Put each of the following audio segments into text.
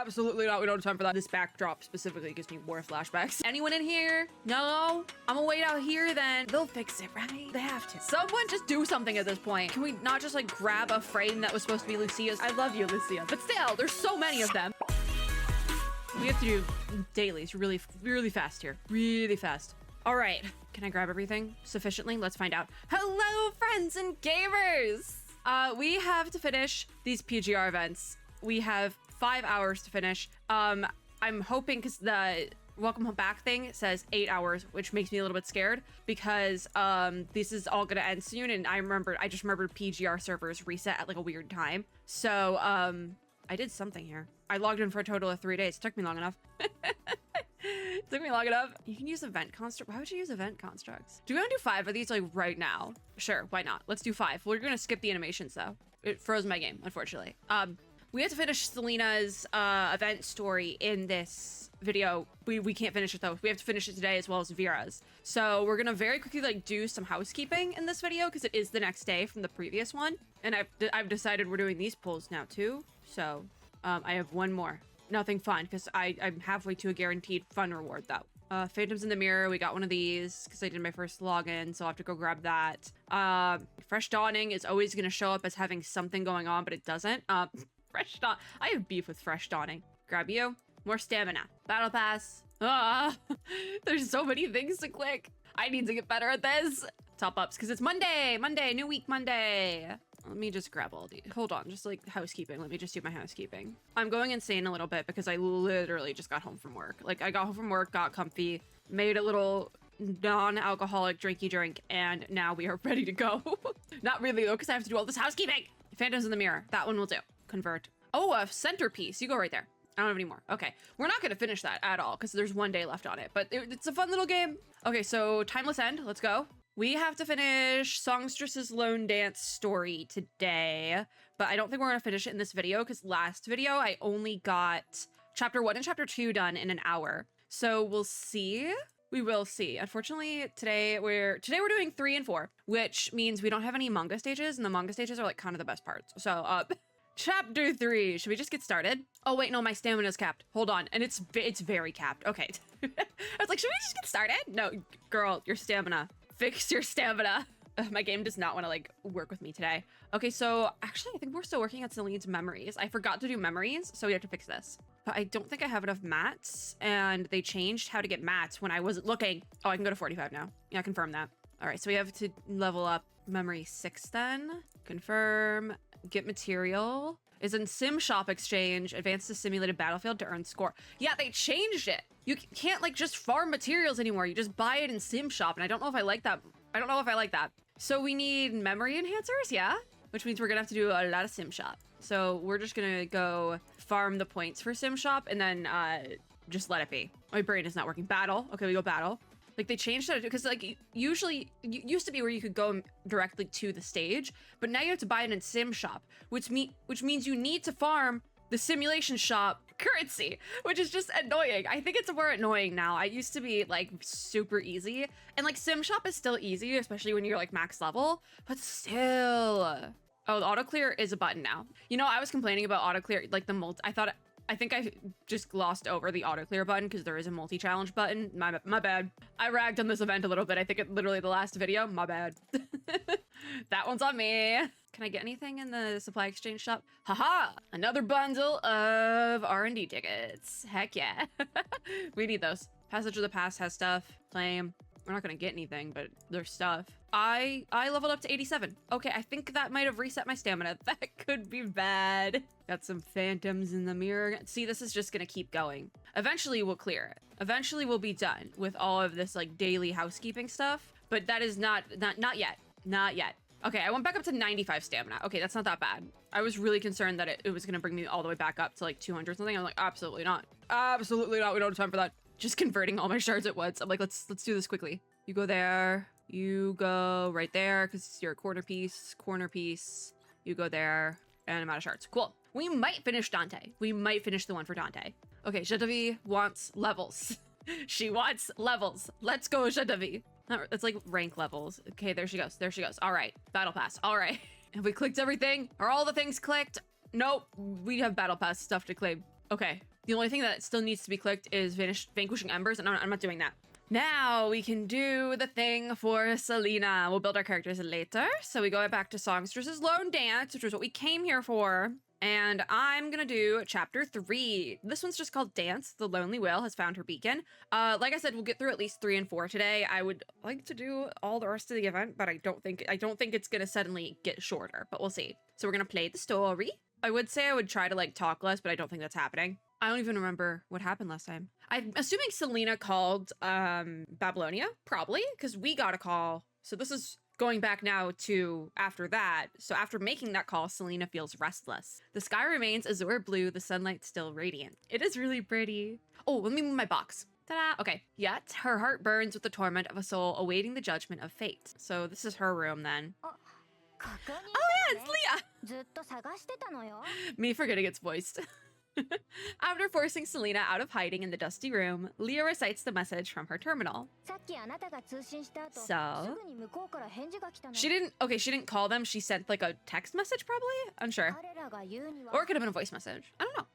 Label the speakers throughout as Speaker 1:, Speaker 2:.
Speaker 1: Absolutely not. We don't have time for that. This backdrop specifically gives me more flashbacks. Anyone in here? No? I'm gonna wait out here then. They'll fix it, right? They have to. Someone just do something at this point. Can we not just like grab a frame that was supposed to be Lucia's? I love you, Lucia. But still, there's so many of them. We have to do dailies really, really fast here. Really fast. All right. Can I grab everything sufficiently? Let's find out. Hello, friends and gamers. We have to finish these PGR events. We have 5 hours to finish. I'm hoping, because the welcome back thing says 8 hours, which makes me a little bit scared because this is all gonna end soon. And I just remembered PGR servers reset at like a weird time. So I did something here. I logged in for a total of 3 days. It took me long enough. It took me long enough. You can use event construct. Why would you use event constructs? Do we want to do 5 of these like right now? Sure, why not? Let's do 5. We're gonna skip the animations though. It froze my game, unfortunately. We have to finish Selena's event story in this video. We can't finish it though. We have to finish it today as well as Vera's. So we're gonna very quickly like do some housekeeping in this video because it is the next day from the previous one. And I've decided we're doing these pulls now too. So I have one more. Nothing fun because I'm halfway to a guaranteed fun reward though. Phantoms in the Mirror, we got one of these because I did my first login, so I'll have to go grab that. Fresh Dawning is always gonna show up as having something going on, but it doesn't. Fresh Dawn, I have beef with Fresh Dawning. Grab you. More stamina. Battle Pass. There's so many things to click. I need to get better at this. Top ups, because it's Monday, new week, Monday. Let me just grab all these. Hold on, just like housekeeping. Let me just do my housekeeping. I'm going insane a little bit because I literally just got home from work. Like I got home from work, got comfy, made a little non-alcoholic drinky drink, and now we are ready to go. Not really though, because I have to do all this housekeeping. Phantoms in the Mirror, that one will do. Convert. Oh, a centerpiece. You go right there. I don't have any more. Okay, we're not gonna finish that at all because there's 1 day left on it, but it's a fun little game. Okay, so Timeless End, let's go. We have to finish Songstress's Lone Dance story today, but I don't think we're gonna finish it in this video because last video I only got chapter 1 and chapter 2 done in an hour. So we'll see. We will see. Unfortunately, today we're doing 3 and 4, which means we don't have any manga stages, and the manga stages are like kind of the best parts. So chapter 3. Should we just get started? Oh wait, no, my stamina's capped. Hold on, and it's very capped. Okay. I was like, should we just get started? No, girl, your stamina. Fix your stamina. My game does not want to like work with me today. Okay, so actually I think we're still working on Celine's memories. I forgot to do memories, so we have to fix this. But I don't think I have enough mats, and they changed how to get mats when I wasn't looking. Oh, I can go to 45 now. Yeah, confirm that. All right, so we have to level up memory 6 then. Confirm, get material. Is in Sim Shop Exchange, advance to simulated battlefield to earn score. Yeah, they changed it. You can't like just farm materials anymore. You just buy it in Sim Shop, and I don't know if I like that. So we need memory enhancers, yeah? Which means we're gonna have to do a lot of Sim Shop. So we're just gonna go farm the points for Sim Shop and then just let it be. My brain is not working. Battle, okay, we go battle. Like they changed it because like usually it used to be where you could go directly to the stage, but now you have to buy it in Sim Shop, which means you need to farm the simulation shop currency, which is just annoying. I think it's more annoying now. I used to be like super easy, and like Sim Shop is still easy, especially when you're like max level, but still. Oh, the auto clear is a button now. You know, I was complaining about auto clear, like I think I just glossed over the auto clear button because there is a multi-challenge button. My bad. I ragged on this event a little bit. I think it literally the last video. My bad. That one's on me. Can I get anything in the supply exchange shop? Haha! Another bundle of R&D tickets. Heck yeah. We need those. Passage of the Past has stuff. Claim. We're not gonna get anything, but there's stuff. I leveled up to 87. Okay, I think that might have reset my stamina. That could be bad. Got some Phantoms in the Mirror. See, this is just gonna keep going. Eventually we'll clear it. Eventually we'll be done with all of this like daily housekeeping stuff, but that is not yet. Not yet. Okay, I went back up to 95 stamina. Okay, that's not that bad. I was really concerned that it was gonna bring me all the way back up to like 200 something. I'm like, absolutely not. Absolutely not. We don't have time for that. Just converting all my shards at once. I'm like, let's do this quickly. You go there. You go right there because you're a corner piece. You go there, and I'm out of shards. Cool. We might finish Dante. We might finish the one for Dante. Okay, Jadavi wants levels. She wants levels. Let's go, Jadavi. It's like rank levels. Okay, there she goes. There she goes. All right, battle pass. All right. Have we clicked everything? Are all the things clicked? Nope. We have battle pass stuff to claim. Okay. The only thing that still needs to be clicked is Vanquishing Embers, and I'm not doing that. Now we can do the thing for Selena. We'll build our characters later. So we go back to Songstess' Lone Dance, which was what we came here for. And I'm gonna do chapter 3. This one's just called Dance. The Lonely Whale has found her beacon. Like I said, we'll get through at least 3 and 4 today. I would like to do all the rest of the event, but I don't think it's gonna suddenly get shorter, but we'll see. So we're gonna play the story. I would say I would try to like talk less, but I don't think that's happening. I don't even remember what happened last time. I'm assuming Selena called Babylonia, probably, because we got a call. So this is going back now to after that. So after making that call, Selena feels restless. The sky remains azure blue, the sunlight still radiant. It is really pretty. Oh, let me move my box. Ta-da! Okay. Yet her heart burns with the torment of a soul awaiting the judgment of fate. So this is her room then. Oh yeah, it's Leah! Me forgetting it's voiced. After forcing Selena out of hiding in the dusty room, Leah recites the message from her terminal. So she didn't call them, she sent like a text message probably? Unsure. Or it could have been a voice message. I don't know.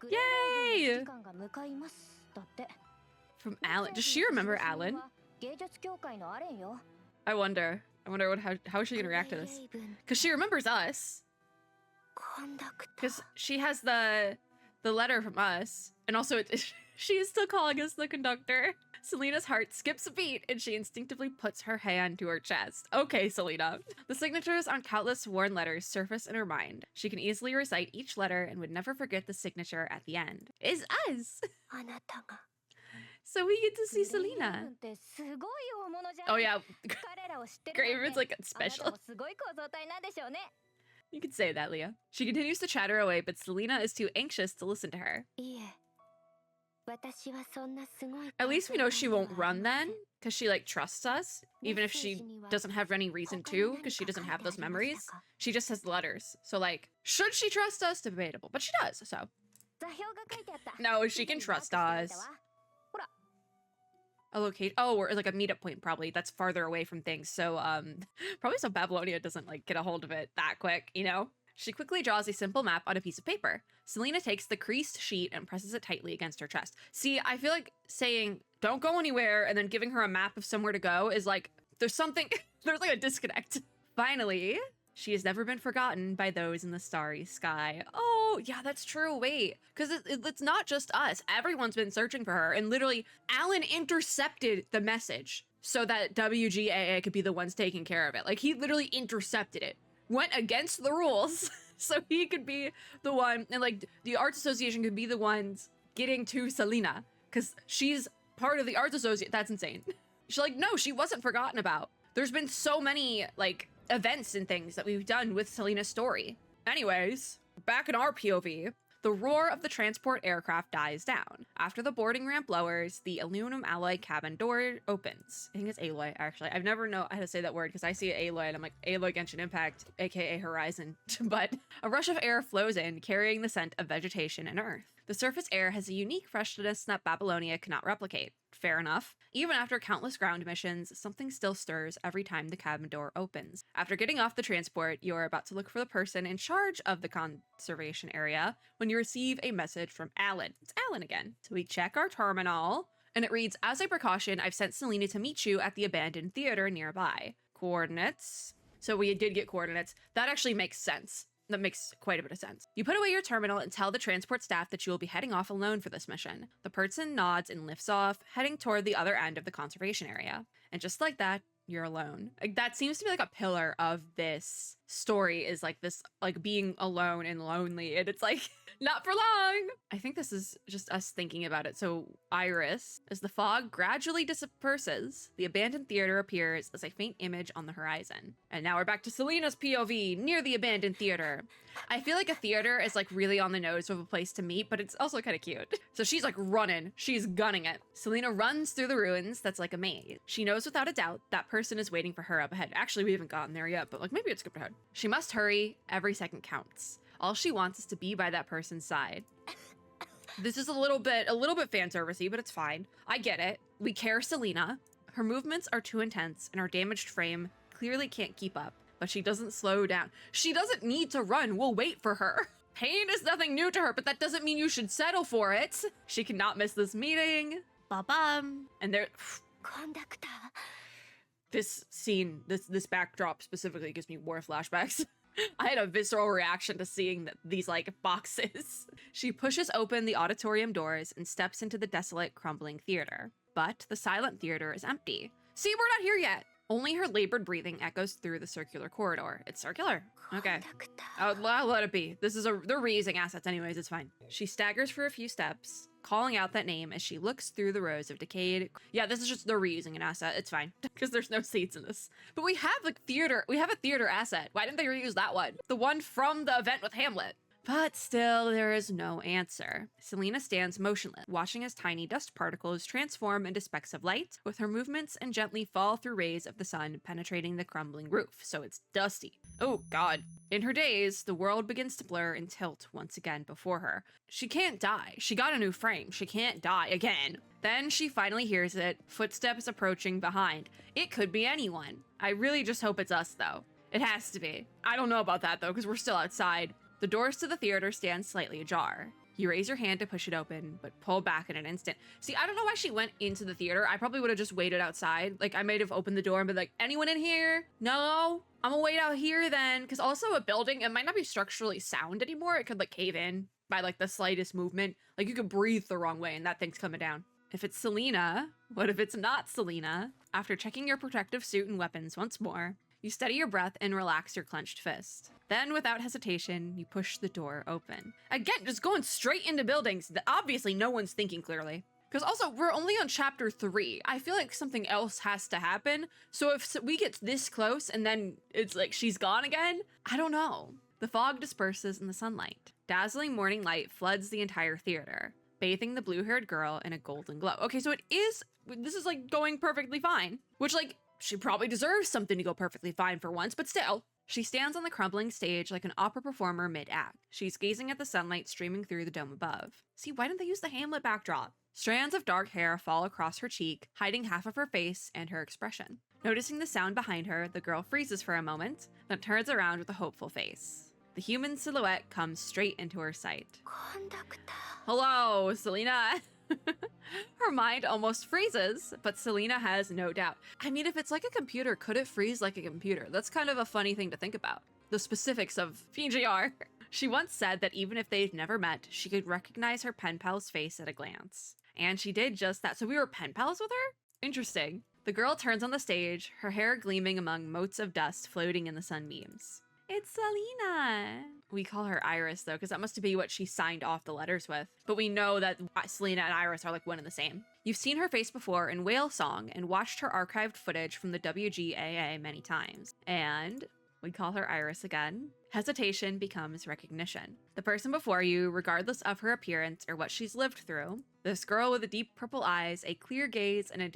Speaker 1: Yay! From Alan. Does she remember Alan? I wonder how is she gonna react to this? Because she remembers us. Because she has the letter from us, and also she is still calling us the conductor. Selena's heart skips a beat, and she instinctively puts her hand to her chest. Okay, Selena. The signatures on countless worn letters surface in her mind. She can easily recite each letter and would never forget the signature at the end. It's us! So we get to see Selena. Oh yeah, Graven's like special. You could say that, Leah. She continues to chatter away, but Selena is too anxious to listen to her. At least we know she won't run then, because she like trusts us, even if she doesn't have any reason to, because she doesn't have those memories. She just has the letters. So like, should she trust us? Debatable, but she does, so. No, she can trust us. A location, oh, or like a meetup point probably that's farther away from things. So probably so Babylonia doesn't like get a hold of it that quick, you know? She quickly draws a simple map on a piece of paper. Selena takes the creased sheet and presses it tightly against her chest. See, I feel like saying don't go anywhere and then giving her a map of somewhere to go is like, there's something, there's like a disconnect. Finally, she has never been forgotten by those in the starry sky. Oh, yeah, that's true. Wait, because it's not just us. Everyone's been searching for her. And literally, Alan intercepted the message so that WGAA could be the ones taking care of it. Like, he literally intercepted it. Went against the rules so he could be the one. And, like, the Arts Association could be the ones getting to Selena. Because she's part of the Arts Association. That's insane. She's like, no, she wasn't forgotten about. There's been so many, like, events and things that we've done with Selena's story. Anyways, back in our POV, the roar of the transport aircraft dies down. After the boarding ramp lowers, the aluminum alloy cabin door opens. I think it's alloy, actually. I've never known how to say that word because I see alloy and I'm like, alloy Genshin Impact, aka Horizon. But a rush of air flows in, carrying the scent of vegetation and earth. The surface air has a unique freshness that Babylonia cannot replicate. Fair enough. Even after countless ground missions, something still stirs every time the cabin door opens. After getting off the transport, you are about to look for the person in charge of the conservation area when you receive a message from Alan. It's Alan again. So we check our terminal, and it reads, as a precaution, I've sent Selena to meet you at the abandoned theater nearby. Coordinates. So we did get coordinates. That actually makes sense. That makes quite a bit of sense. You put away your terminal and tell the transport staff that you will be heading off alone for this mission. The person nods and lifts off, heading toward the other end of the conservation area. And just like that, you're alone. Like, that seems to be like a pillar of this story, is like this, like being alone and lonely. And it's like, not for long. I think this is just us thinking about it. So Iris, as the fog gradually disperses, the abandoned theater appears as a faint image on the horizon. And now we're back to Selena's POV near the abandoned theater. I feel like a theater is like really on the nose of a place to meet, but it's also kind of cute. So she's like running, she's gunning it. Selena runs through the ruins that's like a maze. She knows without a doubt that person is waiting for her up ahead. Actually, we haven't gotten there yet, but like maybe it's skipped ahead. She must hurry, every second counts. All she wants is to be by that person's side. This is a little bit fan servicey, but it's fine. I get it. We care Selena. Her movements are too intense and her damaged frame clearly can't keep up, but she doesn't slow down. She doesn't need to run. We'll wait for her. Pain is nothing new to her, but that doesn't mean you should settle for it. She cannot miss this meeting. Ba-bum. And there... This scene, this backdrop specifically gives me war flashbacks. I had a visceral reaction to seeing these, like, boxes. She pushes open the auditorium doors and steps into the desolate, crumbling theater. But the silent theater is empty. See, we're not here yet. Only her labored breathing echoes through the circular corridor. It's circular. Okay. I'll let it be. They're reusing assets anyways, it's fine. She staggers for a few steps, calling out that name as she looks through the rows of decayed... Yeah, this is just, they're reusing an asset. It's fine. Because there's no seats in this. But we have, like, theater. We have a theater asset. Why didn't they reuse that one? The one from the event with Hamlet. But still, there is no answer. Selena stands motionless, watching as tiny dust particles transform into specks of light, with her movements and gently fall through rays of the sun penetrating the crumbling roof, so it's dusty. Oh, God. In her daze, the world begins to blur and tilt once again before her. She can't die. She got a new frame. She can't die again. Then she finally hears it, footsteps approaching behind. It could be anyone. I really just hope it's us, though. It has to be. I don't know about that, though, because we're still outside. The doors to the theater stand slightly ajar. You raise your hand to push it open, but pull back in an instant. See, I don't know why she went into the theater. I probably would have just waited outside. Like, I might have opened the door and been like, anyone in here? No? I'm gonna wait out here then. Because also a building, it might not be structurally sound anymore. It could, like, cave in by, like, the slightest movement. Like, you could breathe the wrong way and that thing's coming down. If it's Selena, what if it's not Selena? After checking your protective suit and weapons once more, you steady your breath and relax your clenched fist. Then, without hesitation, you push the door open. Again, just going straight into buildings that obviously no one's thinking clearly. Because also, we're only on chapter 3. I feel like something else has to happen. So if we get this close and then it's like she's gone again, I don't know. The fog disperses in the sunlight. Dazzling morning light floods the entire theater, bathing the blue-haired girl in a golden glow. Okay, so this is like going perfectly fine. Which, like, she probably deserves something to go perfectly fine for once, but still. She stands on the crumbling stage like an opera performer mid-act. She's gazing at the sunlight streaming through the dome above. See, why didn't they use the Hamlet backdrop? Strands of dark hair fall across her cheek, hiding half of her face and her expression. Noticing the sound behind her, the girl freezes for a moment, then turns around with a hopeful face. The human silhouette comes straight into her sight. Hello, Selena. Her mind almost freezes, but Selena has no doubt. I mean, if it's like a computer, could it freeze like a computer? That's kind of a funny thing to think about. The specifics of PGR. She once said that even if they'd never met, she could recognize her pen pal's face at a glance. And she did just that. So we were pen pals with her? Interesting. The girl turns on the stage, her hair gleaming among motes of dust floating in the sunbeams. It's Selena. We call her Iris, though, because that must be what she signed off the letters with. But we know that Selena and Iris are like one and the same. You've seen her face before in Whale Song and watched her archived footage from the WGAA many times. And we call her Iris again. Hesitation becomes recognition. The person before you, regardless of her appearance or what she's lived through, this girl with the deep purple eyes, a clear gaze, and a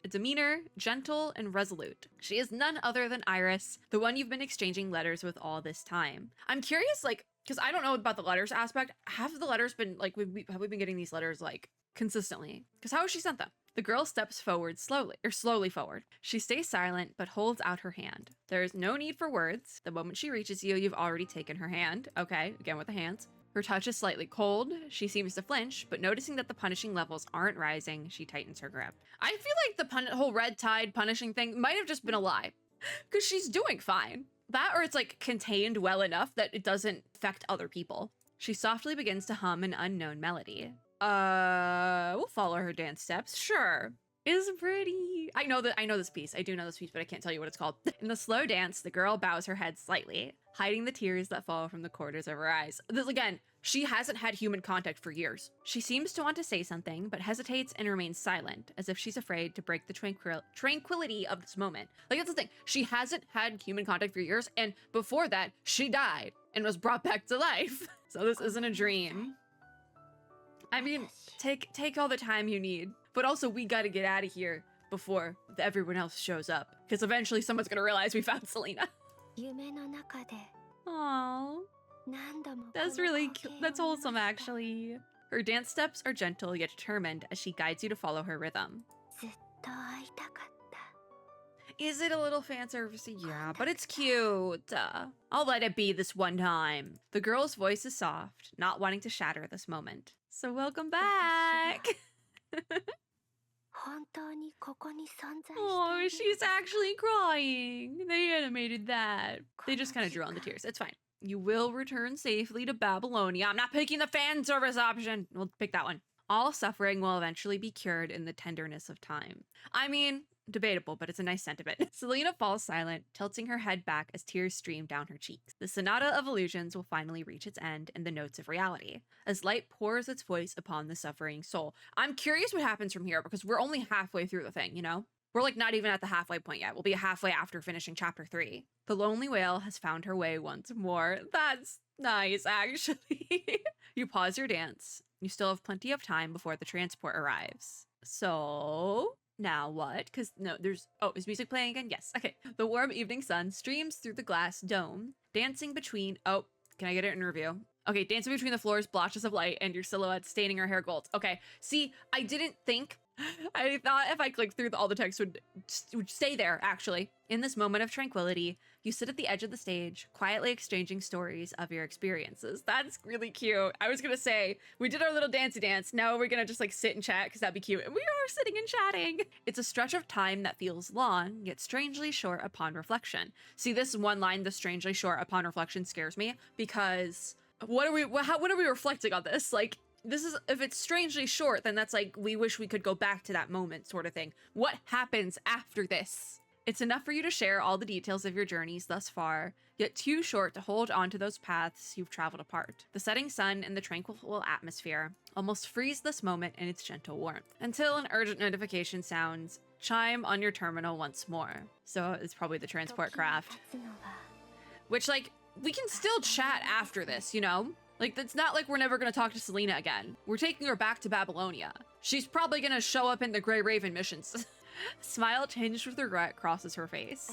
Speaker 1: demeanor gentle and resolute. She is none other than Iris, the one you've been exchanging letters with all this time. I'm curious, like, because I don't know about the letters aspect. Have the letters been, like, have we been getting these letters, like, consistently? Because how has she sent them? The girl steps forward slowly forward. She stays silent, but holds out her hand. There is no need for words. The moment she reaches you, you've already taken her hand. Okay, again with the hands. Her touch is slightly cold. She seems to flinch, but noticing that the punishing levels aren't rising, she tightens her grip. I feel like the whole red tide punishing thing might have just been a lie. Because she's doing fine. That or it's like contained well enough that it doesn't affect other people. She softly begins to hum an unknown melody. We'll follow her dance steps. Sure. It's pretty. I know this piece. I do know this piece, but I can't tell you what it's called. In the slow dance, the girl bows her head slightly, hiding the tears that fall from the corners of her eyes. This, again, she hasn't had human contact for years. She seems to want to say something, but hesitates and remains silent, as if she's afraid to break the tranquility of this moment. Like, that's the thing. She hasn't had human contact for years, and before that, she died and was brought back to life. So this isn't a dream. I mean, take all the time you need. But also, we gotta get out of here before everyone else shows up. Because eventually someone's gonna realize we found Selena. Aww. That's really cute. That's wholesome, actually. Her dance steps are gentle yet determined as she guides you to follow her rhythm. Is it a little fan servicey? Yeah, but it's cute. I'll let it be this one time. The girl's voice is soft, not wanting to shatter this moment. So welcome back. Oh, she's actually crying. They animated that. They just kind of drew on the tears. It's fine. You will return safely to Babylonia. I'm not picking the fan service option. We'll pick that one. All suffering will eventually be cured in the tenderness of time. I mean, debatable, but it's a nice sentiment. Selena falls silent, tilting her head back as tears stream down her cheeks. The sonata of illusions will finally reach its end in the notes of reality, as light pours its voice upon the suffering soul. I'm curious what happens from here, because we're only halfway through the thing, you know? We're like not even at the halfway point yet. We'll be halfway after finishing chapter 3. The lonely whale has found her way once more. That's nice, actually. You pause your dance. You still have plenty of time before the transport arrives. So now what? Because no, is music playing again? Yes. Okay. The warm evening sun streams through the glass dome, dancing between, can I get it in review? Okay, dancing between the floor's blotches of light and your silhouette staining her hair gold. Okay, see, I didn't think, I thought if I clicked through all the text would stay there, actually. In this moment of tranquility, you sit at the edge of the stage, quietly exchanging stories of your experiences. That's really cute. I was gonna say, we did our little dancey dance. Now we're gonna just like sit and chat because that'd be cute. And we are sitting and chatting. It's a stretch of time that feels long, yet strangely short upon reflection. See, this one line, the strangely short upon reflection, scares me because what are we reflecting on this? Like, this is, if it's strangely short, then that's like, we wish we could go back to that moment sort of thing. What happens after this? It's enough for you to share all the details of your journeys thus far, yet too short to hold on to those paths you've traveled apart. The setting sun and the tranquil atmosphere almost freeze this moment in its gentle warmth, until an urgent notification sounds chime on your terminal once more. So it's probably the transport craft. Which, like, we can still chat after this, you know? Like, it's not like we're never gonna talk to Selena again. We're taking her back to Babylonia. She's probably gonna show up in the Grey Raven missions. Smile tinged with regret crosses her face.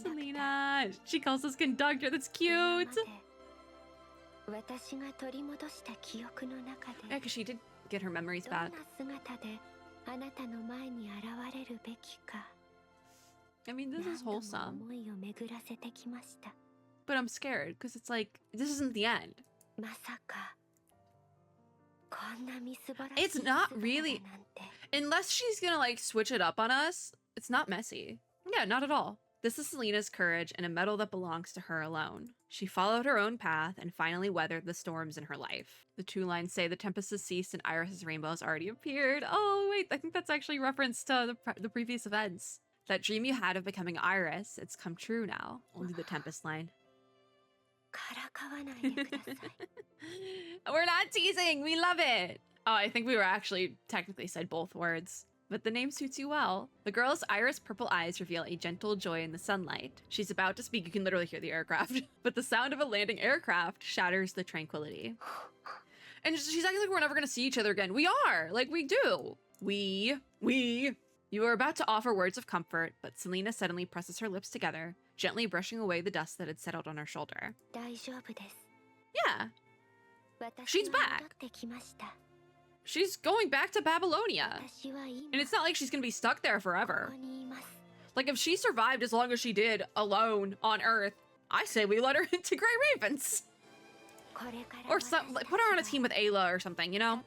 Speaker 1: Selena! She calls us conductor, that's cute! Yeah, because she did get her memories back. I mean, this is wholesome. But I'm scared, because it's like, this isn't the end. It's not really, unless she's gonna like switch it up on us, it's not messy. Yeah, not at all. This is Selena's courage and a medal that belongs to her alone. She followed her own path and finally weathered the storms in her life. The two lines say the tempest has ceased and Iris's rainbow has already appeared. Oh wait, I think that's actually reference to the previous events. That dream you had of becoming Iris, it's come true now. Only the tempest line. We're not teasing, we love it. Oh, I think we were actually technically said both words, but the name suits you well. The girl's iris purple eyes reveal a gentle joy in the sunlight. She's about to speak, you can literally hear the aircraft, but the sound of a landing aircraft shatters the tranquility. And she's acting like we're never gonna see each other again. We are, like we do. You are about to offer words of comfort, but Selena suddenly presses her lips together, gently brushing away the dust that had settled on her shoulder. Yeah. She's back. She's going back to Babylonia. And it's not like she's gonna be stuck there forever. Like, if she survived as long as she did alone on Earth, I say we let her into Grey Ravens. Or put her on a team with Ayla or something, you know?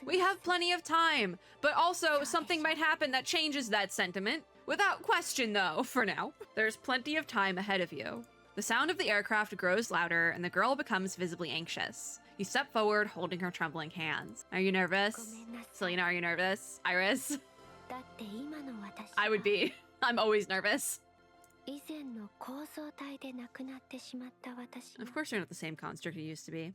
Speaker 1: We have plenty of time, but also something might happen that changes that sentiment. Without question, though, for now. There's plenty of time ahead of you. The sound of the aircraft grows louder, and the girl becomes visibly anxious. You step forward, holding her trembling hands. Are you nervous? Selena, are you nervous? Iris? I would be. I'm always nervous. Of course you're not the same construct you used to be.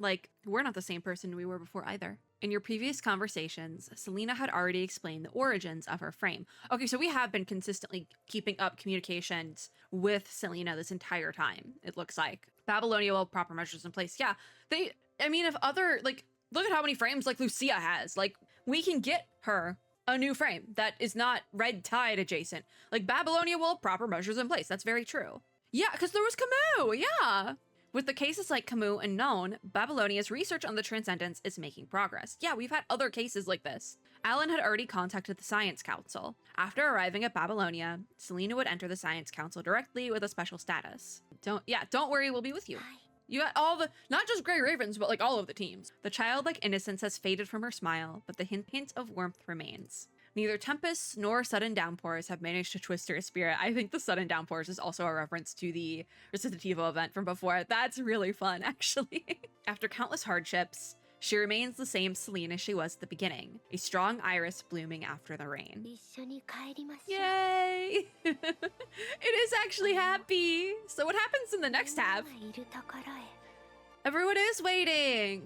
Speaker 1: Like, we're not the same person we were before either. In your previous conversations, Selena had already explained the origins of her frame. Okay, so we have been consistently keeping up communications with Selena this entire time, it looks like. Babylonia will have proper measures in place. Yeah, I mean, if other, like, look at how many frames, like, Lucia has. Like, we can get her a new frame that is not red tide adjacent. Like, Babylonia will have proper measures in place. That's very true. Yeah, because there was Camus, yeah. With the cases like Camus and Known, Babylonia's research on the Transcendence is making progress. Yeah, we've had other cases like this. Alan had already contacted the Science Council. After arriving at Babylonia, Selena would enter the Science Council directly with a special status. Don't worry, we'll be with you. You got all the, not just Grey Ravens, but like all of the teams. The childlike innocence has faded from her smile, but the hint of warmth remains. Neither tempests nor sudden downpours have managed to twist her spirit. I think the sudden downpours is also a reference to the Recitativo event from before. That's really fun, actually. After countless hardships, she remains the same Selena she was at the beginning, a strong iris blooming after the rain. Yay! It is actually happy. So what happens in the next half? Everyone is waiting.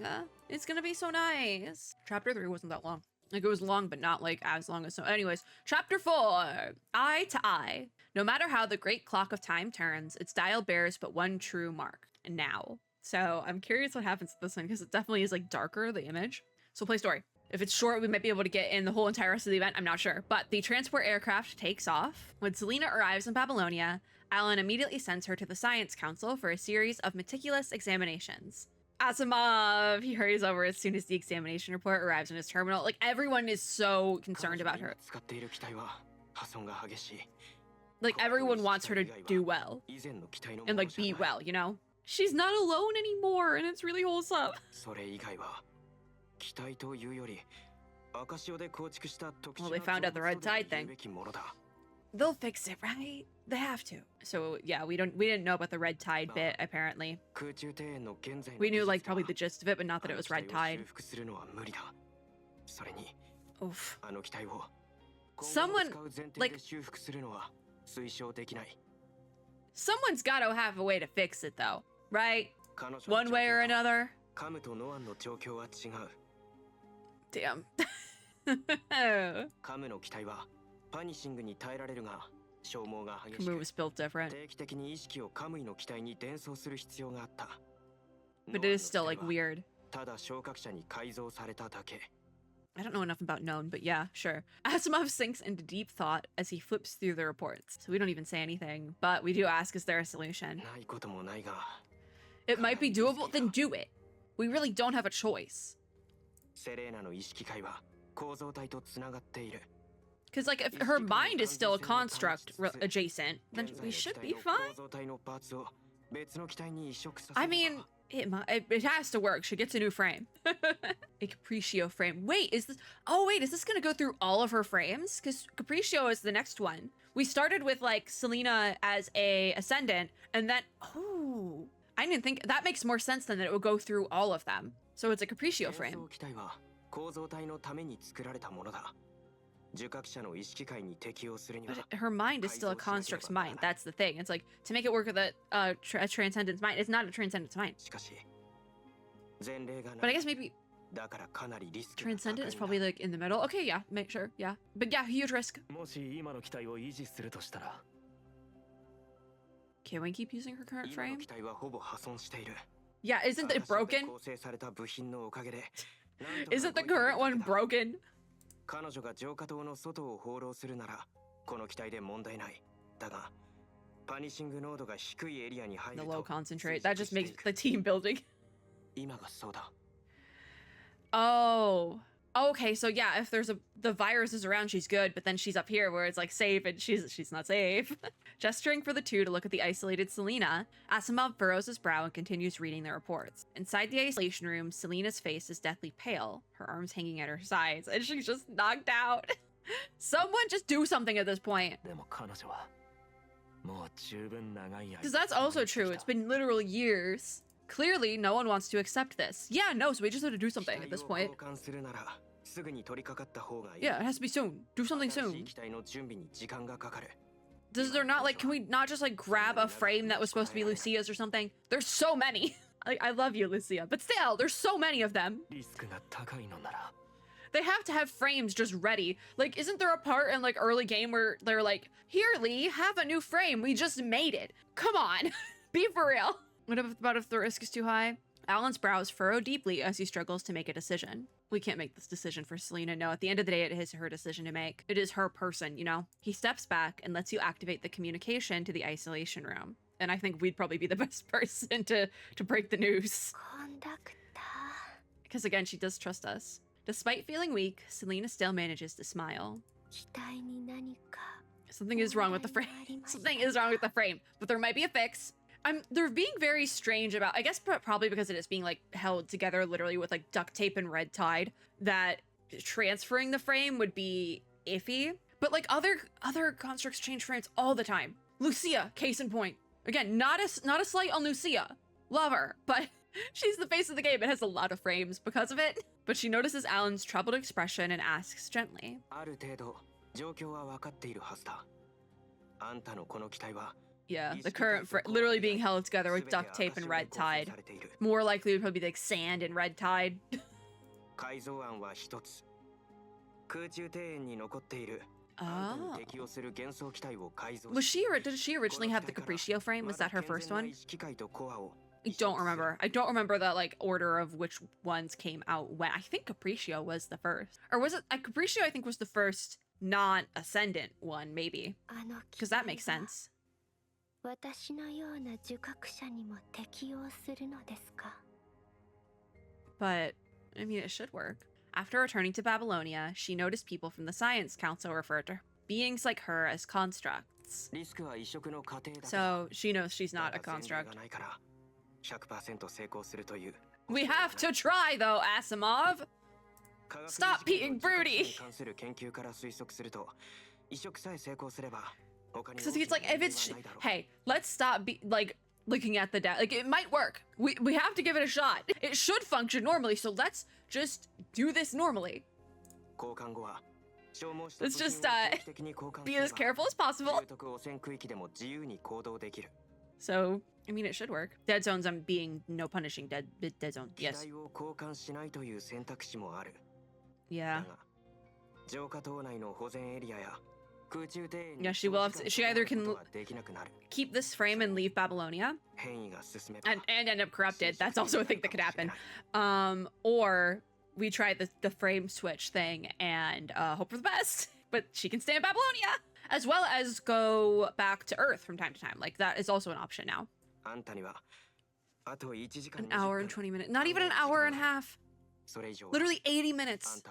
Speaker 1: It's gonna be so nice. Chapter 3 wasn't that long. Like, it was long, but not like as long as so. Anyways, chapter 4, Eye to Eye. No matter how the great clock of time turns, its dial bears but one true mark, now. So I'm curious what happens to this one, because it definitely is like darker, the image. So play story. If it's short, we might be able to get in the whole entire rest of the event. I'm not sure. But the transport aircraft takes off. When Selena arrives in Babylonia, Alan immediately sends her to the Science Council for a series of meticulous examinations. Asimov, he hurries over as soon as the examination report arrives in his terminal. Like, everyone is so concerned about her. Like, everyone wants her to do well. And, like, be well, you know? She's not alone anymore, and it's really wholesome. Well, they found out the red tide thing. They'll fix it, right? They have to. So yeah, we didn't know about the red tide bit, apparently. We knew like probably the gist of it, but not that it was red tide. Oof. Someone, like, someone's gotta have a way to fix it though, right? One way or another. Damn. Camus was built different. But it is still like weird. I don't know enough about Known, but yeah, sure. Asimov sinks into deep thought as he flips through the reports. So we don't even say anything, but we do ask, is there a solution? It might be doable, then do it. We really don't have a choice. Because, like, if her mind is still a construct adjacent, then we should be fine. I mean, it has to work. She gets a new frame. A Capriccio frame. Wait, is this... Oh, wait, is this going to go through all of her frames? Because Capriccio is the next one. We started with, like, Selena as a Ascendant, and then... Oh, I didn't think... That makes more sense than that it would go through all of them. So it's a Capriccio frame. But her mind is still a construct's mind. That's the thing. It's like, to make it work with a transcendence mind, it's not a transcendence mind. But I guess maybe transcendent is probably like in the middle. Okay, yeah, make sure, yeah. But yeah, huge risk. Can we keep using her current frame? Yeah, isn't it broken? Isn't the current one broken? The low concentrate. That just makes the team building. Oh. Okay, so yeah, if there's the virus is around, she's good, but then she's up here where it's like safe and she's not safe. Gesturing for the two to look at the isolated Selena, Asimov furrows his brow and continues reading the reports. Inside the isolation room, Selena's face is deathly pale, her arms hanging at her sides, and she's just knocked out. Someone just do something at this point. Because that's also true. It's been literal years. Clearly, no one wants to accept this. Yeah, no, so we just have to do something at this point. Yeah, it has to be soon. Do something soon. Does there not, like, can we not just, like, grab a frame that was supposed to be Lucia's or something? There's so many. Like, I love you, Lucia, but still, there's so many of them. They have to have frames just ready. Like, isn't there a part in, like, early game where they're like, here, Lee, have a new frame. We just made it. Come on. Be for real. What about if the risk is too high? Alan's brows furrow deeply as he struggles to make a decision. We can't make this decision for Selena. No, at the end of the day, it is her decision to make. It is her person, you know? He steps back and lets you activate the communication to the isolation room. And I think we'd probably be the best person to break the news. Because again, she does trust us. Despite feeling weak, Selena still manages to smile. Something is wrong with the frame. Something is wrong with the frame, but there might be a fix. They're being very strange about, I guess probably because it is being like held together literally with like duct tape and red tide, that transferring the frame would be iffy. But like other constructs change frames all the time. Lucia, case in point. Again, not a slight on Lucia. Love her, but she's the face of the game. It has a lot of frames because of it. But she notices Alan's troubled expression and asks gently. Yeah, the current literally being held together with duct tape and red tide. More likely would probably be like sand and red tide. Oh. Did she originally have the Capriccio frame? Was that her first one? I don't remember. I don't remember the like order of which ones came out when. I think Capriccio was the first. Or was it Capriccio I think was the first non-ascendant one, maybe. Because that makes sense. But, I mean, it should work. After returning to Babylonia, she noticed people from the Science Council refer to beings like her as constructs. So, she knows she's not a construct. We have to try, though, Asimov! Stop being broody! Because he's like, if it's... Hey, let's stop looking at the data. Like, it might work. We have to give it a shot. It should function normally, so let's just do this normally. Let's just be as careful as possible. So, I mean, it should work. Dead zones, I'm being no punishing dead zone. Yes. Yeah. Yeah, she will have to, she either can keep this frame and leave Babylonia and end up corrupted. That's also a thing that could happen. Or we try the frame switch thing and hope for the best. But she can stay in Babylonia, as well as go back to Earth from time to time. Like, that is also an option now. An hour and 20 minutes. Not even an hour and a half. Literally 80 minutes.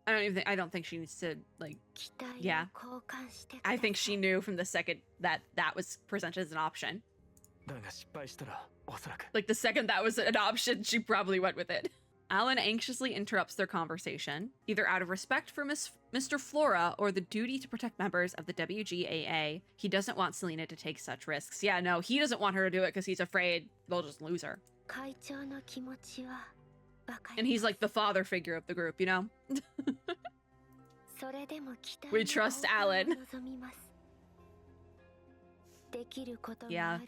Speaker 1: I don't think she needs to, like, yeah. I think she knew from the second that was presented as an option. Like, the second that was an option, she probably went with it. Alan anxiously interrupts their conversation, either out of respect for Mr. Flora or the duty to protect members of the WGAA. He doesn't want Selena to take such risks. Yeah, no, he doesn't want her to do it because he's afraid they'll just lose her. And he's like the father figure of the group, you know? We trust Alan. Yeah.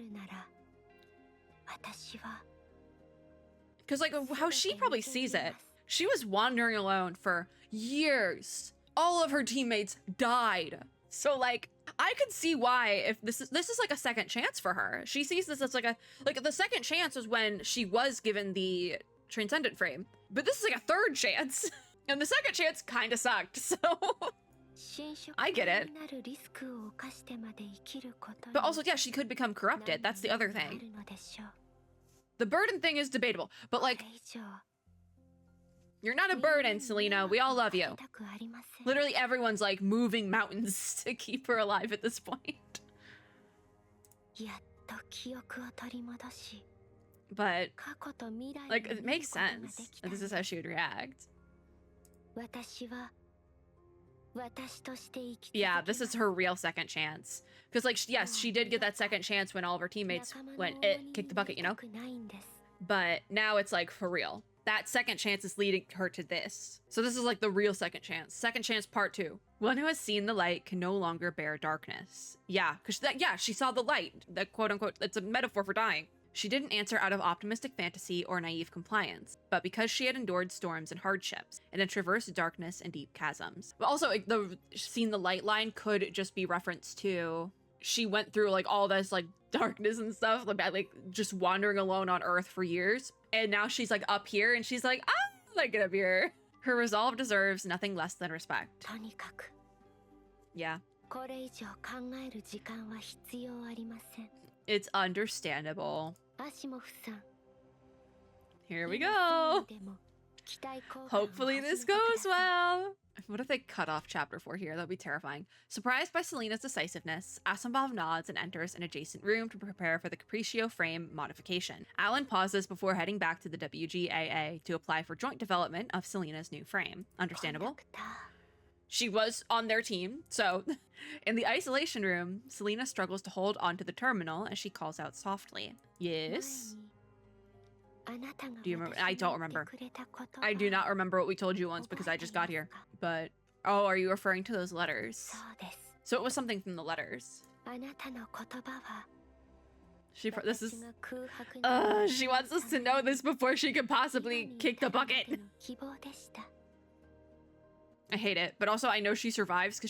Speaker 1: Because, like, how she probably sees it, she was wandering alone for years. All of her teammates died. So, like, I could see why if this is like a second chance for her. She sees this as like the second chance was when she was given the Transcendent frame. But this is like a third chance. And the second chance kind of sucked, so... I get it. But also, yeah, she could become corrupted. That's the other thing. The burden thing is debatable, but like... You're not a burden, Selena. We all love you. Literally everyone's like moving mountains to keep her alive at this point. But, like, it makes sense. This is how she would react. Yeah, this is her real second chance. Because, like, yes, she did get that second chance when all of her teammates kicked the bucket, you know? But now it's, like, for real. That second chance is leading her to this. So this is, like, the real second chance. Second chance part 2. One who has seen the light can no longer bear darkness. Yeah, because, she saw the light. The quote-unquote, it's a metaphor for dying. She didn't answer out of optimistic fantasy or naive compliance, but because she had endured storms and hardships, and had traversed darkness and deep chasms. But also, like, the seen the light line could just be reference to she went through, like, all this, like, darkness and stuff, like just wandering alone on Earth for years. And now she's, like, up here, and she's like, I like it up here. Her resolve deserves nothing less than respect. Yeah. It's understandable. Here we go. Hopefully this goes well. What if they cut off chapter 4 here? That'd be terrifying. Surprised by Selena's decisiveness, Asimov nods and enters an adjacent room to prepare for the Capriccio frame modification. Alan pauses before heading back to the WGAA to apply for joint development of Selena's new frame. Understandable. She was on their team, so... In the isolation room, Selena struggles to hold onto the terminal as she calls out softly. Yes? Do you remember? I don't remember. I do not remember what we told you once because I just got here. But, oh, are you referring to those letters? So it was something from the letters. She wants us to know this before she could possibly kick the bucket. I hate it, but also I know she survives because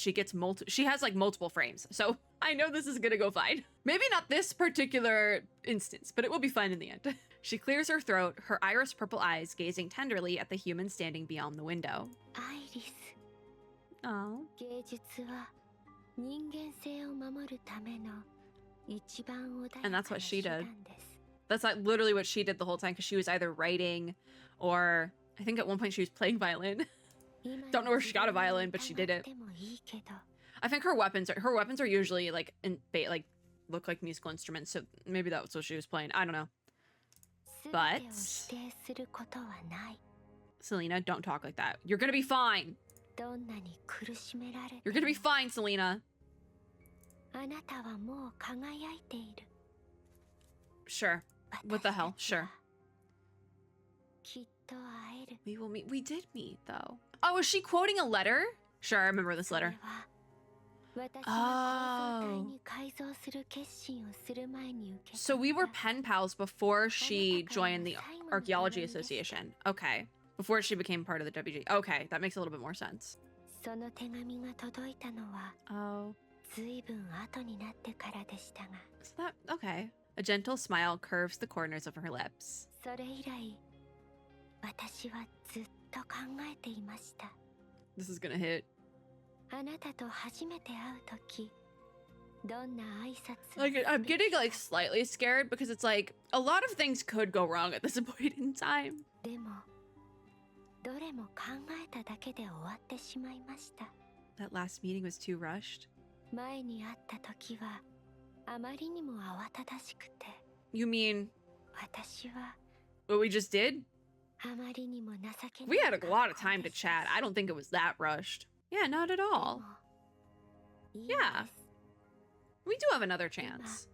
Speaker 1: she has like multiple frames. So I know this is gonna go fine. Maybe not this particular instance, but it will be fine in the end. She clears her throat, her iris purple eyes gazing tenderly at the human standing beyond the window. Oh. And that's what she did. That's like literally what she did the whole time because she was either writing or I think at one point she was playing violin. Don't know where she got a violin, but she did it. I think her weapons are usually like look like musical instruments, so maybe that's what she was playing. I don't know. But Selena, don't talk like that. You're gonna be fine. You're gonna be fine, Selena. Sure. What the hell? Sure. We will meet. We did meet, though. Oh, is she quoting a letter? Sure, I remember this letter. Oh. So we were pen pals before she joined the Archaeology Association. Okay. Before she became part of the WG. Okay, that makes a little bit more sense. Oh. Is that okay? A gentle smile curves the corners of her lips. This is gonna hit. Like, I'm getting like slightly scared because it's like a lot of things could go wrong at this point in time. That last meeting was too rushed. You mean what we just did? We had a lot of time to chat. I don't think it was that rushed. Yeah, not at all. Yeah. We do have another chance.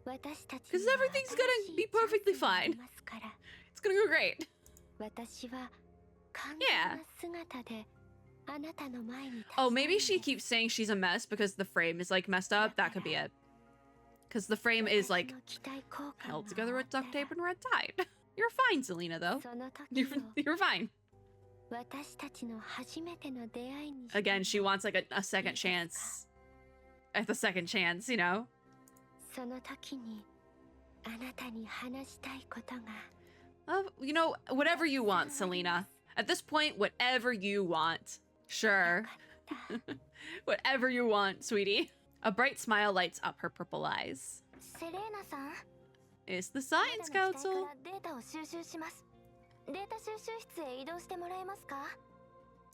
Speaker 1: Because everything's gonna be perfectly fine. It's gonna go great. Yeah. Oh, maybe she keeps saying she's a mess because the frame is like messed up. That could be it. Because the frame is like held together with duct tape and red tie. You're fine, Selena, though. You're fine. Again, she wants like a second chance. At the second chance, you know? You know, whatever you want, Selena. At this point, whatever you want. Sure. Whatever you want, sweetie. A bright smile lights up her purple eyes. It's the Science Council.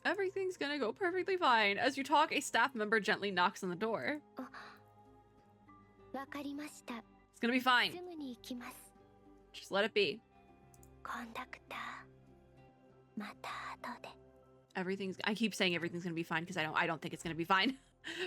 Speaker 1: Everything's gonna go perfectly fine. As you talk, a staff member gently knocks on the door. It's gonna be fine. Just let it be. I keep saying everything's gonna be fine because I don't think it's gonna be fine.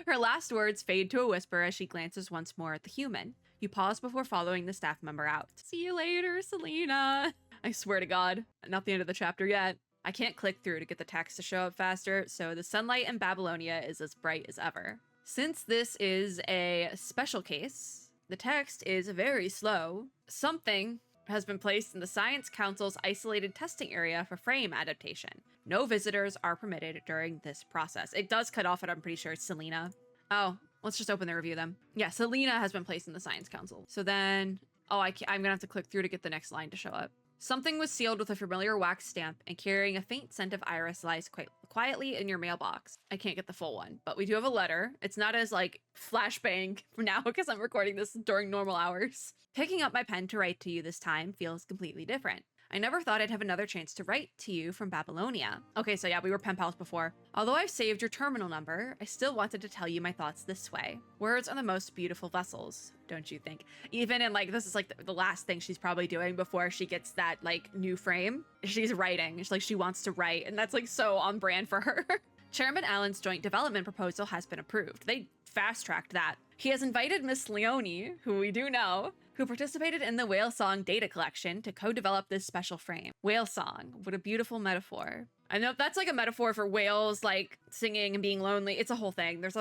Speaker 1: Her last words fade to a whisper as she glances once more at the human. You pause before following the staff member out. See you later, Selena. I swear to God, not the end of the chapter yet. I can't click through to get the text to show up faster, so the sunlight in Babylonia is as bright as ever. Since this is a special case, the text is very slow. Something has been placed in the Science Council's isolated testing area for frame adaptation. No visitors are permitted during this process. It does cut off at, I'm pretty sure, it's Selena. Oh, let's just open the review then. Yeah, Selena has been placed in the Science Council. So then, oh, I'm gonna have to click through to get the next line to show up. Something was sealed with a familiar wax stamp and carrying a faint scent of iris lies quite quietly in your mailbox. I can't get the full one, but we do have a letter. It's not as like flashbang now because I'm recording this during normal hours. Picking up my pen to write to you this time feels completely different. I never thought I'd have another chance to write to you from Babylonia. Okay, so yeah, we were pen pals before. Although I've saved your terminal number, I still wanted to tell you my thoughts this way. Words are the most beautiful vessels, don't you think? Even in like, this is like the last thing she's probably doing before she gets that like new frame. She's writing. It's like she wants to write, and that's like so on brand for her. Chairman Allen's joint development proposal has been approved. They fast-tracked that. He has invited Miss Leone, who we do know, who participated in the Whale Song data collection to co-develop this special frame. Whale Song, what a beautiful metaphor. I know that's like a metaphor for whales like singing and being lonely. It's a whole thing. There's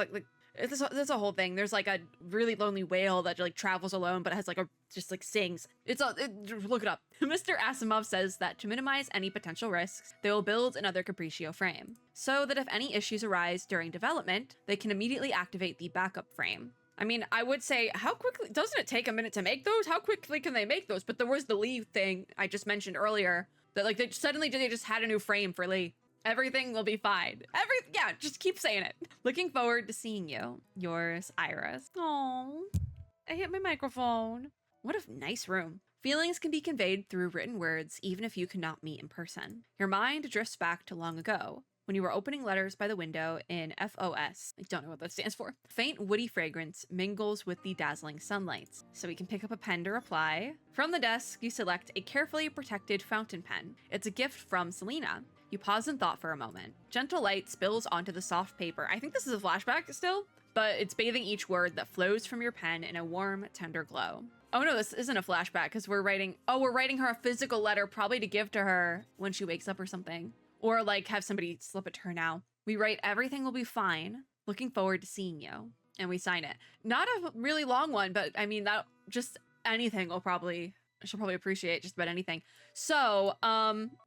Speaker 1: there's a whole thing. There's like a really lonely whale that like travels alone, but has like just like sings. Look it up. Mr. Asimov says that to minimize any potential risks, they will build another Capriccio frame, so that if any issues arise during development, they can immediately activate the backup frame. I mean, I would say, how quickly, doesn't it take a minute to make those? How quickly can they make those? But there was the Lee thing I just mentioned earlier, that like they just had a new frame for Lee. Everything will be fine. Yeah, just keep saying it. Looking forward to seeing you. Yours, Iris. Oh, I hit my microphone. What a nice room. Feelings can be conveyed through written words, even if you cannot meet in person. Your mind drifts back to long ago, when you were opening letters by the window in FOS. I don't know what that stands for. Faint woody fragrance mingles with the dazzling sunlight, so we can pick up a pen to reply. From the desk, you select a carefully protected fountain pen. It's a gift from Selena. You pause in thought for a moment. Gentle light spills onto the soft paper. I think this is a flashback still, but it's bathing each word that flows from your pen in a warm, tender glow. Oh no, this isn't a flashback because we're writing her a physical letter, probably to give to her when she wakes up or something. Or like have somebody slip it to her now. We write, everything will be fine. Looking forward to seeing you. And we sign it. Not a really long one, but I mean, that just anything she'll probably appreciate, just about anything. So,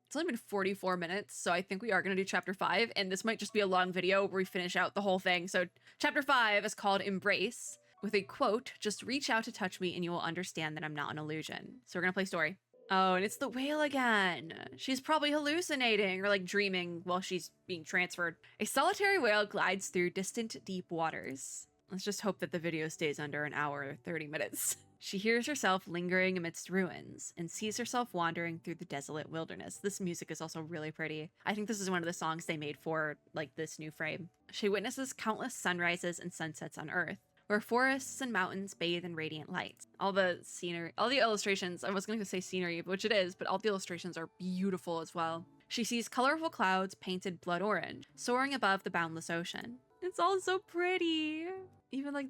Speaker 1: it's only been 44 minutes, so I think we are going to do chapter 5, and this might just be a long video where we finish out the whole thing. So chapter 5 is called Embrace, with a quote, just reach out to touch me and you will understand that I'm not an illusion. So we're going to play story. Oh, and it's the whale again. She's probably hallucinating or like dreaming while she's being transferred. A solitary whale glides through distant, deep waters. Let's just hope that the video stays under an hour or 30 minutes. She hears herself lingering amidst ruins and sees herself wandering through the desolate wilderness. This music is also really pretty. I think this is one of the songs they made for like this new frame. She witnesses countless sunrises and sunsets on Earth, where forests and mountains bathe in radiant light. All the scenery, all the illustrations, I was going to say scenery, which it is, but all the illustrations are beautiful as well. She sees colorful clouds painted blood orange, soaring above the boundless ocean. It's all so pretty. Even like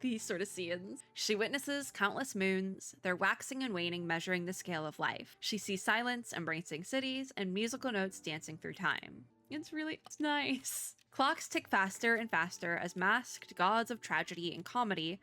Speaker 1: these sort of scenes. She witnesses countless moons, their waxing and waning measuring the scale of life. She sees silence embracing cities and musical notes dancing through time. It's nice. Clocks tick faster and faster as masked gods of tragedy and comedy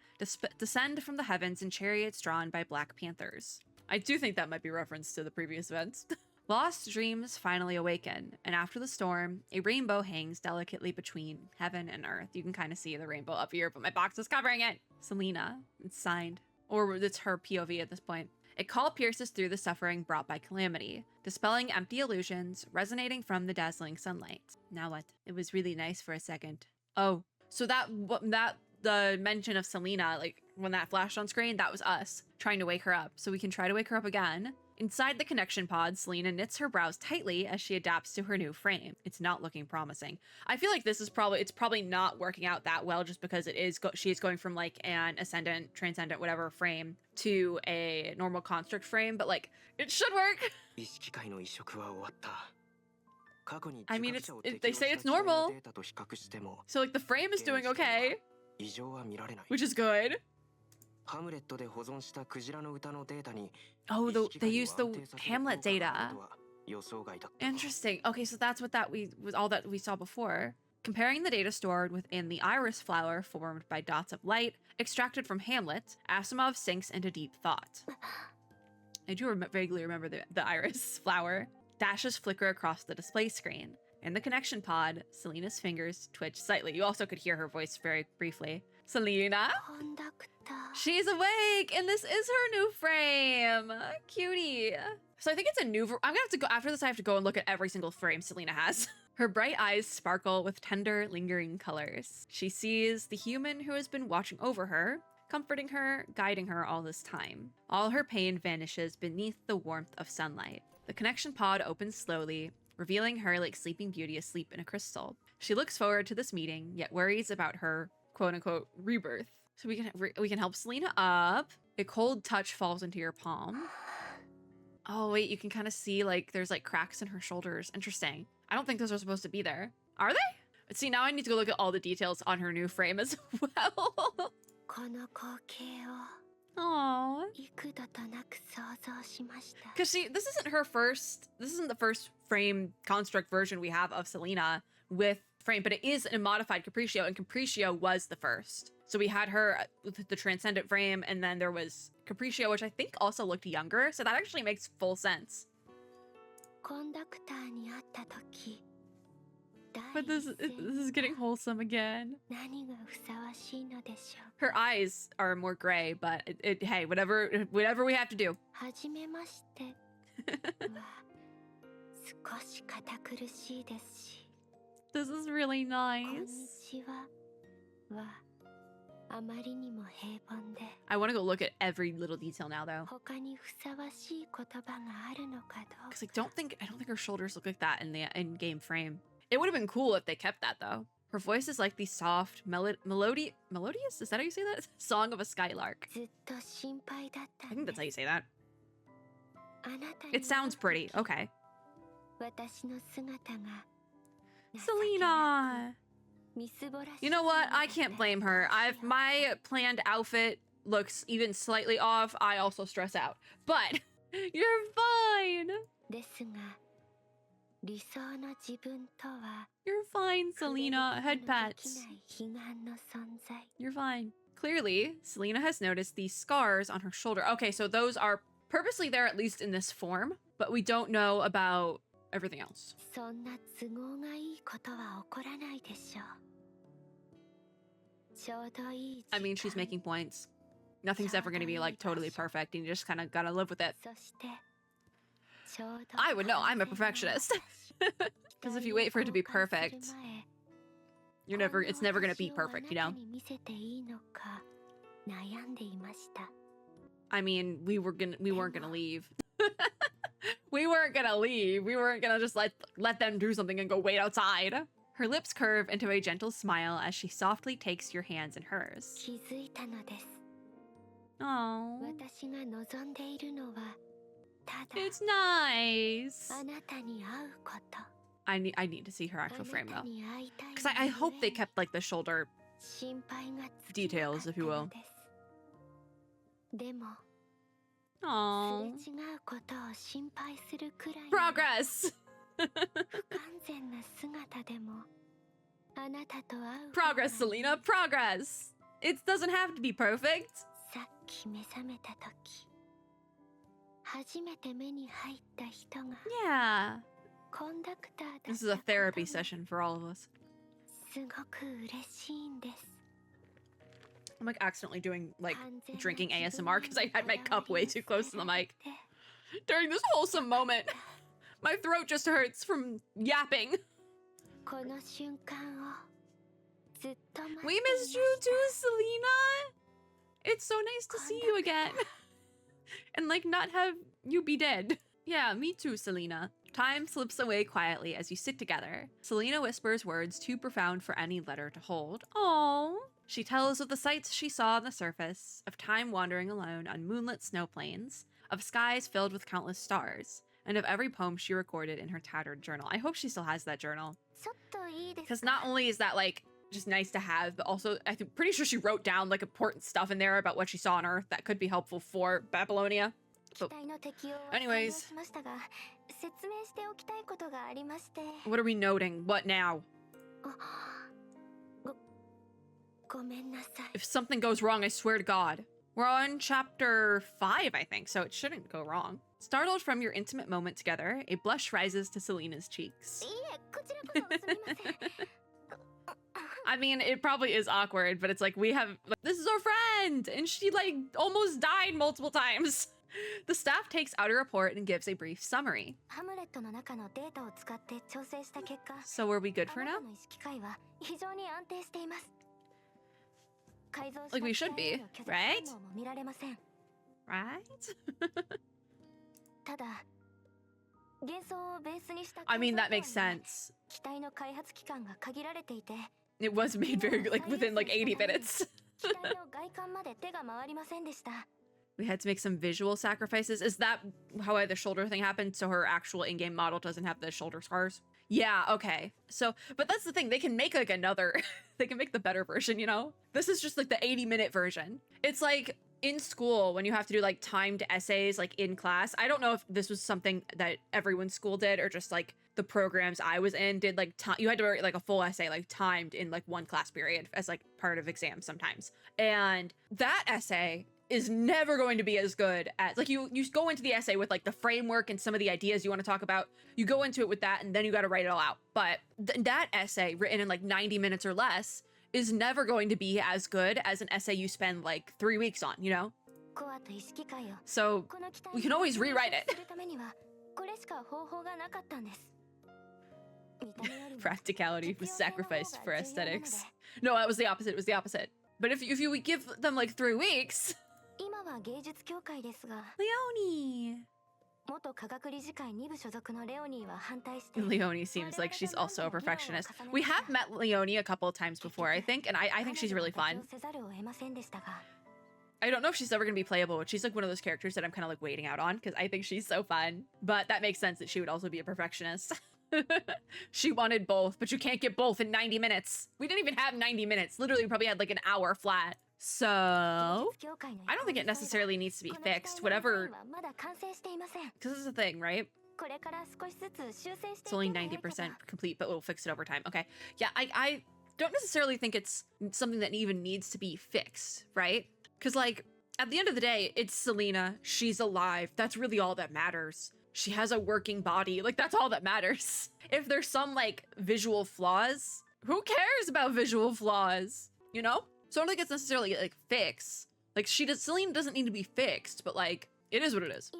Speaker 1: descend from the heavens in chariots drawn by black panthers. I do think that might be reference to the previous events. Lost dreams finally awaken, and after the storm, a rainbow hangs delicately between heaven and earth. You can kind of see the rainbow up here, but my box is covering it. Selena, it's signed. Or it's her POV at this point. A call pierces through the suffering brought by calamity, dispelling empty illusions, resonating from the dazzling sunlight. Now what? It was really nice for a second. Oh, so the mention of Selena, like when that flashed on screen, that was us trying to wake her up. So we can try to wake her up again. Inside the connection pod, Selena knits her brows tightly as she adapts to her new frame. It's not looking promising. I feel like it's probably not working out that well just because she is going from like an ascendant, transcendent, whatever frame to a normal construct frame, but like it should work. I mean, they say it's normal. So like the frame is doing okay, which is good. Oh, they used the Hamlet data. Interesting. Okay, so that's what all that we saw before. Comparing the data stored within the iris flower formed by dots of light extracted from Hamlet, Asimov sinks into deep thought. I do vaguely remember the iris flower. Dashes flicker across the display screen. In the connection pod, Selena's fingers twitch slightly. You also could hear her voice very briefly. Selena? She's awake, and this is her new frame. Cutie. So I think it's a new... I'm gonna have to go... After this, I have to go and look at every single frame Selena has. Her bright eyes sparkle with tender, lingering colors. She sees the human who has been watching over her, comforting her, guiding her all this time. All her pain vanishes beneath the warmth of sunlight. The connection pod opens slowly, revealing her like Sleeping Beauty asleep in a crystal. She looks forward to this meeting, yet worries about her quote-unquote rebirth. So we can help Selena up. A cold touch falls into your palm. Oh wait, you can kind of see like there's like cracks in her shoulders. Interesting. I don't think those are supposed to be there. Are they? See, now I need to go look at all the details on her new frame as well. Aww. Because this isn't the first frame construct version we have of Selena with frame, but it is a modified Capriccio, and Capriccio was the first. So we had her with the Transcendent frame, and then there was Capriccio, which I think also looked younger, so that actually makes full sense. But this is getting wholesome again. Her eyes are more gray, but hey, whatever we have to do. This is really nice. I want to go look at every little detail now, though. Because I don't think her shoulders look like that in the in-game frame. It would have been cool if they kept that, though. Her voice is like the soft, melodious? Is that how you say that? Song of a skylark. I think that's how you say that. It sounds pretty. Okay. Selena! You know what? I can't blame her. My planned outfit looks even slightly off. I also stress out. But you're fine! You're fine, Selena. Head pats. You're fine. Clearly, Selena has noticed these scars on her shoulder. Okay, so those are purposely there, at least in this form, but we don't know about everything else. I mean, she's making points. Nothing's ever going to be like totally perfect, and you just kind of gotta live with it. I would know, I'm a perfectionist. Because if you wait for it to be perfect, it's never gonna be perfect, you know? I mean, we weren't gonna leave. We weren't gonna leave. We weren't gonna just let them do something and go wait outside. Her lips curve into a gentle smile as she softly takes your hands in hers. Oh. It's nice. I need to see her actual frame though, because I hope they kept like the shoulder details, if you will. Aww. Progress. Progress, Selena. Progress. It doesn't have to be perfect. Yeah. This is a therapy session for all of us. I'm like accidentally doing like drinking ASMR because I had my cup way too close to the mic during this wholesome moment. My throat just hurts from yapping. We missed you too, Selena. It's so nice to see you again. And like not have you be dead. Yeah, me too, Selena. Time slips away quietly as you sit together. Selena whispers words too profound for any letter to hold. Aww. She tells of the sights she saw on the surface, of time wandering alone on moonlit snow plains, of skies filled with countless stars, and of every poem she recorded in her tattered journal. I hope she still has that journal. Because not only is that like just nice to have, but also I'm pretty sure she wrote down like important stuff in there about what she saw on Earth that could be helpful for Babylonia. But anyways, what are we noting? What now? If something goes wrong, I swear to God. We're on chapter 5, I think, so it shouldn't go wrong. Startled from your intimate moment together, a blush rises to Selena's cheeks. I mean, it probably is awkward, but it's like we have, like, this is our friend, and she like almost died multiple times. The staff takes out a report and gives a brief summary. So are we good for now? Like we should be, right? Right? I mean, that makes sense. It was made very, like, within like 80 minutes. We had to make some visual sacrifices. Is that how the shoulder thing happened? So her actual in-game model doesn't have the shoulder scars? Yeah, okay. So, but that's the thing. They can make like another, they can make the better version, you know? This is just like the 80-minute version. It's like in school when you have to do like timed essays like in class. I don't know if this was something that everyone's school did or just like the programs I was in did like you had to write like a full essay like timed in like one class period as like part of exams sometimes. And that essay is never going to be as good as like you go into the essay with like the framework and some of the ideas you want to talk about. You go into it with that and then you got to write it all out. But that essay written in like 90 minutes or less is never going to be as good as an essay you spend like 3 weeks on, you know? So we can always rewrite it. Practicality was sacrificed for aesthetics. No, that was the opposite. It was the opposite. But if you give them like 3 weeks. Leonie. Leonie seems like she's also a perfectionist. We have met Leonie a couple of times before, I think, and I think she's really fun. I don't know if she's ever going to be playable, but she's like one of those characters that I'm kind of like waiting out on because I think she's so fun. But that makes sense that she would also be a perfectionist. She wanted both, but you can't get both in 90 minutes. We didn't even have 90 minutes. Literally, we probably had like an hour flat. So I don't think it necessarily needs to be fixed. Whatever, because this is the thing, right? It's only 90% complete, but we'll fix it over time. Okay. Yeah, I don't necessarily think it's something that even needs to be fixed, right? Because like at the end of the day, it's Selena. She's alive. That's really all that matters. She has a working body. Like that's all that matters. If there's some like visual flaws, who cares about visual flaws? You know? So I don't think it's necessarily like fixed. Like Selena doesn't need to be fixed, but like it is what it is.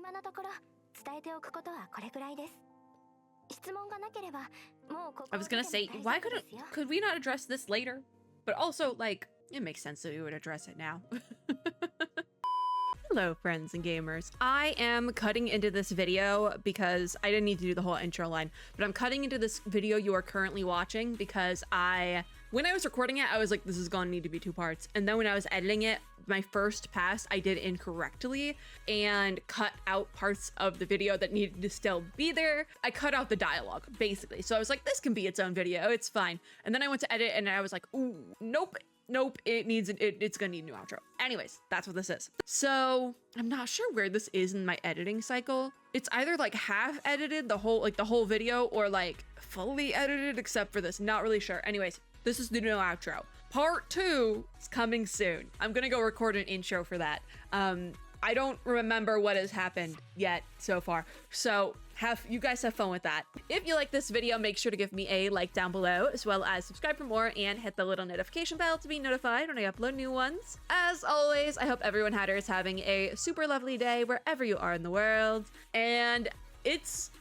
Speaker 1: I was gonna say, why could we not address this later? But also like it makes sense that we would address it now. Hello friends and gamers. I am cutting into this video because I didn't need to do the whole intro line, but I'm cutting into this video you are currently watching because when I was recording it, I was like, this is gonna need to be 2 parts. And then when I was editing it, my first pass, I did incorrectly and cut out parts of the video that needed to still be there. I cut out the dialogue, basically. So I was like, this can be its own video, it's fine. And then I went to edit and I was like, ooh, nope, it's gonna need a new outro. Anyways, that's what this is. So I'm not sure where this is in my editing cycle. It's either like half edited, the whole video, or like fully edited except for this, not really sure. Anyways, this is the new outro. Part 2 is coming soon. I'm gonna go record an intro for that. I don't remember what has happened yet so far. So you guys have fun with that. If you like this video, make sure to give me a like down below, as well as subscribe for more and hit the little notification bell to be notified when I upload new ones. As always, I hope everyone is having a super lovely day wherever you are in the world. And it's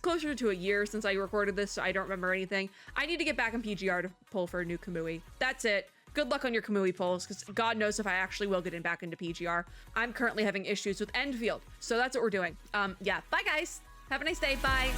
Speaker 1: closer to a year since I recorded this, so I don't remember anything. I need to get back in PGR to pull for a new Kamui. That's it. Good luck on your Kamui pulls, because God knows if I actually will get back into PGR. I'm currently having issues with Endfield, so that's what we're doing. Yeah, bye guys. Have a nice day. Bye.